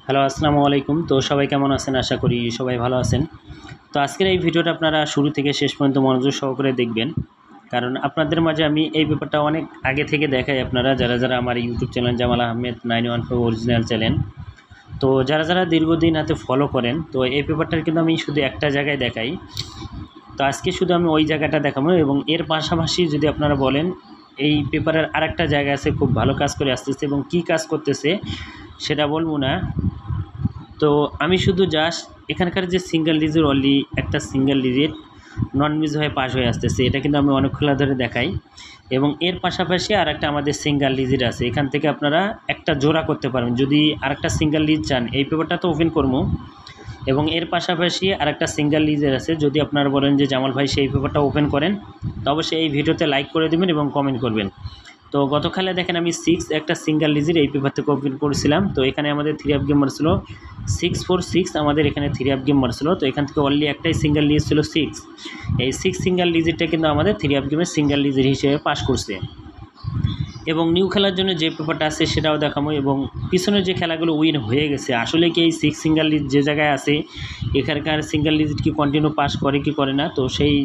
Hello, আসসালামু আলাইকুম। তো সবাই কেমন আছেন? আশা করি সবাই ভালো আছেন। তো আজকের এই ভিডিওটা আপনারা শুরু থেকে শেষ পর্যন্ত মনোযোগ সহকারে দেখবেন। কারণ আপনাদের মাঝে আমি এই ব্যাপারটা অনেক আগে থেকে দেখাই, আপনারা যারা আমার YouTube channel Jamal Ahmed 914 original channel. তো যারা দীর্ঘদিন হাতে ফলো করেন, তো এই পেপারটার কিন্তু আমি শুধু একটা জায়গায় দেখাই। তো আজকে শুধু আমি ওই জায়গাটা দেখাবো, এবং এর পাশাপাশি যদি আপনারা বলেন এই পেপারের আরেকটা জায়গা আছে খুব ভালো কাজ করে আসতেছে, এবং কী কাজ করতেছে সেটা বলবো না। তো আমি শুধু জাস্ট এখানকার যে সিঙ্গেল ডিজিট অনলি একটা সিঙ্গেল ডিজিট নন মিস হয়ে পাস হয়ে আসতেছে, এটা কিন্তু আমি অনেক খোলা ধরে দেখাই। এবং এর পাশাপাশি আর একটা আমাদের সিঙ্গেল ডিজিট আছে, এখান থেকে আপনারা একটা জোড়া করতে পারবেন যদি আরেকটা সিঙ্গেল ডিজিট চান। এই পেপারটা তো ওপেন করবো, এবং এর পাশাপাশি আরেকটা সিঙ্গেল ডিজিট আছে। যদি আপনারা বলেন যে জামাল ভাই সেই পেপারটা ওপেন করেন, তো অবশ্যই এই ভিডিওতে লাইক করে দেবেন এবং কমেন্ট করবেন। তো গতকালে দেখেন আমি একটা সিঙ্গেল ডিজিট এই পেপার থেকে ওপেন করেছিলাম। তো এখানে আমাদের 3 আপ গেম মারছিল 646, আমাদের এখানে 3 আপ গেম মারছিল। তো এখান থেকে অনলি একটাই সিঙ্গেল ডিজিট ছিল 6। এই 6 সিঙ্গেল ডিজিটটা কিন্তু আমাদের 3 আপ গেমের সিঙ্গেল ডিজিট হিসেবে পাস করছে। এবং নিউ খেলার জন্য যে পেপারটা আছে সেটাও দেখাবো, এবং পিছনের যে খেলাগুলো উইন হয়ে গেছে আসলে কি এই 6 সিঙ্গেল ডিজিট যে জায়গায় আছে এখানকার সিঙ্গেল ডিজিট কি কন্টিনিউ পাস করে কি করে না, তো সেই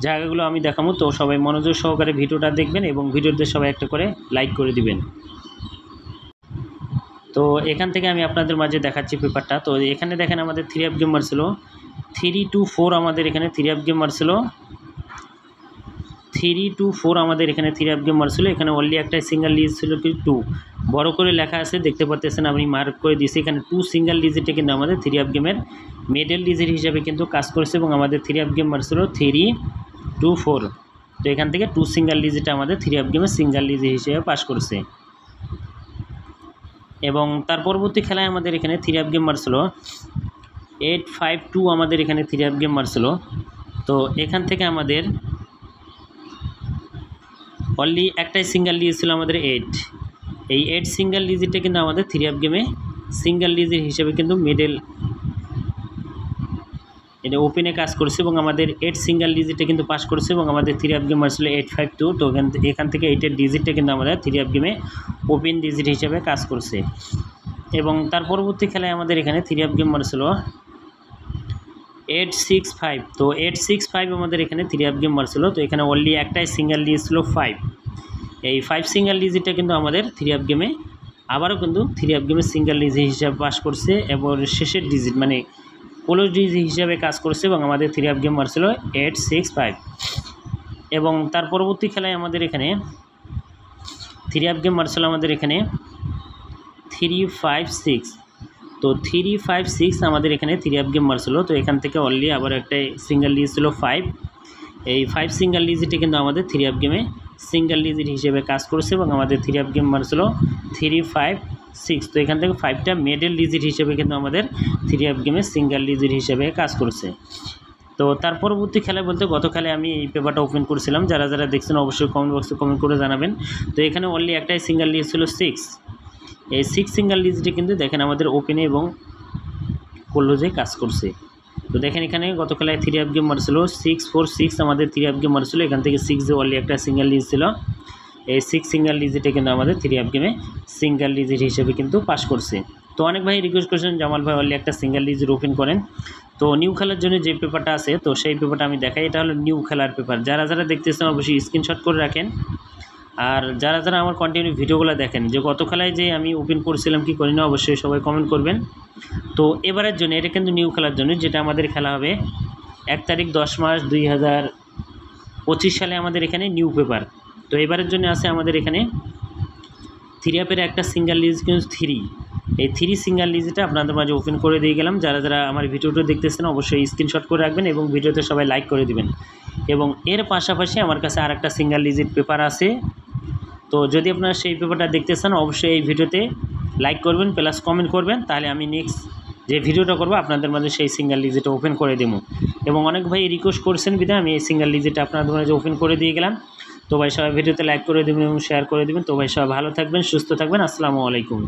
জায়গাগুলো আমি দেখাবো। তো সবাই মনোযোগ সহকারে ভিডিওটা দেখবেন এবং ভিডিওতে সবাই একটা করে লাইক করে দিবেন। তো এখান থেকে আমি আপনাদের মাঝে দেখাচ্ছি পেপারটা। তো এখানে দেখেন আমাদের 3 আপ গেম মারছিল 3 to 4, আমাদের এখানে 3 আপ গেম মারছিল 3 to 4, আমাদের এখানে 3 আপ গেম মারছিল। এখানে অনলি একটাই সিঙ্গেল ডিজিট ছিল কি 2, বড় করে লেখা আছে দেখতে পাচ্ছেন, আমি মার্ক করে দিয়েছি। এখানে 2 সিঙ্গেল ডিজিটে কিন্তু আমাদের 3 আপ গেমের মিডল ডিজিট হিসাবে কিন্তু কাজ করছে, এবং আমাদের 3 আপ গেম মারছিল 3 to 4। তো এখান থেকে 2 সিঙ্গেল ডিজিটে আমাদের 3 আপ গেমের সিঙ্গেল ডিজিট হিসেবে পাস করছে। এবং তার পরবর্তী খেলায় আমাদের এখানে 3 আপ গেম মারছিল 852, আমাদের এখানে 3 আপ গেম মারছিল। তো এখান থেকে আমাদের অনলি একটাই সিঙ্গেল ডিজিট ছিল আমাদের 8। এই 8 সিঙ্গেল ডিজিটটা কিন্তু আমাদের 3 আপ গেমে সিঙ্গেল ডিজিট হিসেবে কিন্তু মিডল এটা ওপেনে কাজ করছে, এবং আমাদের 8 সিঙ্গেল ডিজিটে কিন্তু পাস করছে, এবং আমাদের 3 আপ গেম মারছিল 852। তো এখান থেকে 8-এর ডিজিটটা কিন্তু আমাদের 3 আপ গেমে ওপেন ডিজিট হিসেবে কাজ করছে। এবং তার পরবর্তী খেলায় আমাদের এখানে 3 আপ গেম মারছিল 865। তো 865 আমাদের এখানে 3 আপ গেম মারছিল। তো এখানে অনলি একটাই সিঙ্গেল ডিজিট ছিল 5। এই 5 সিঙ্গেল ডিজিটটা কিন্তু আমাদের 3 আপ গেমে আবারও কিন্তু 3 আপ গেমে সিঙ্গেল ডিজিট হিসাবে পাস করছে, এবং শেষের ডিজিট মানে ক্লোজ ডিজিট হিসাবে কাজ করছে, এবং আমাদের 3 আপ গেম মারছিল 865। এবং তার পরবর্তী খেলায় আমাদের এখানে 3 আপ গেম মারছিল আমাদের এখানে 356। তো 356 আমাদের এখানে 3 আপ গেম মারছিল। তো এখান থেকে অনলি আবার একটা সিঙ্গেল ডিজিট ছিল 5। এই 5 সিঙ্গেল ডিজিটে কিন্তু আমাদের 3 আপ গেমে সিঙ্গেল ডিজিট হিসেবে কাজ করছে, এবং আমাদের 3 আপ গেম মারছিল 356। তো এখান থেকে 5টা মিডল ডিজিট হিসেবে কিন্তু আমাদের 3 আপ গেমে সিঙ্গেল ডিজিট হিসেবে কাজ করছে। তো তার পরবর্তী খেলা বলতে গত খেলায় আমি এই পেপারটা ওপেন করেছিলাম, যারা দেখছেন অবশ্যই কমেন্ট বক্সে কমেন্ট করে জানাবেন। তো এখানে অনলি একটাই সিঙ্গেল ডিজিট ছিল 6। এই 6 সিঙ্গেল ডিজিটে কিন্তু দেখেন আমাদের ওপেনে এবং ক্লোজে কাজ করছে। তো দেখেন এখানে গত খেলায় 3 আপ গেম মারছিল 646, আমাদের 3 আপ গেম মারছিল। এখান থেকে 6 যে অনলি একটা সিঙ্গেল ডিজিট ছিল, এই 6 সিঙ্গেল ডিজিটে কিন্তু আমাদের 3 আপ গেমে সিঙ্গেল ডিজিট হিসেবে কিন্তু পাস করছে। তো অনেক ভাই রিকোয়েস্ট করেছেন জামাল ভাই অনলি একটা সিঙ্গেল ডিজিট ওপেন করেন। তো নিউ খেলার জন্য যে পেপারটা আছে, তো সেই পেপারটা আমি দেখাই। এটা হলো নিউ খেলার পেপার। যারা দেখতেছেন অবশ্যই স্ক্রিনশট করে রাখেন। আর যারা আমার কন্টিনিউ ভিডিওগুলো দেখেন, যে গত খেলায় যে আমি ওপেন করছিলাম কি করি না, অবশ্যই সবাই কমেন্ট করবেন। তো এবারের জন্য এটা কিন্তু নিউ খেলার জন্য, যেটা আমাদের খেলা হবে 1 তারিখ 10 মাস 2025 সালে আমাদের এখানে নিউ পেপার। তো এবারের জন্য আছে আমাদের এখানে 3 আপের একটা সিঙ্গেল ডিজিট কিন্তু 3। এই 3 সিঙ্গেল ডিজিটটা আপনাদের মাঝে ওপেন করে দিয়ে গেলাম। যারা আমার ভিডিওটা দেখতেছেন অবশ্যই স্ক্রিনশট করে রাখবেন, এবং ভিডিওতে সবাই লাইক করে দিবেন। এবং এর পাশাপাশি আমার কাছে আরেকটা সিঙ্গেল ডিজিট পেপার আছে। তো যদি আপনারা সেই পেপারটা দেখতে চান অবশ্যই এই ভিডিওতে লাইক করবেন প্লাস কমেন্ট করবেন, তাহলে আমি নেক্সট যে ভিডিওটা করব আপনাদের মাঝে সেই সিঙ্গেল ডিজিটটা ওপেন করে দেবো। এবং অনেক ভাই রিকোয়েস্ট করছেন বিধায় আমি এই সিঙ্গেল ডিজিটটা আপনাদের মাঝে ওপেন করে দিয়ে গেলাম। তো ভাই সবাই ভিডিওতে লাইক করে দেবেন এবং শেয়ার করে দেবেন। তো ভাই সবাই ভালো থাকবেন, সুস্থ থাকবেন। আসসালামু আলাইকুম।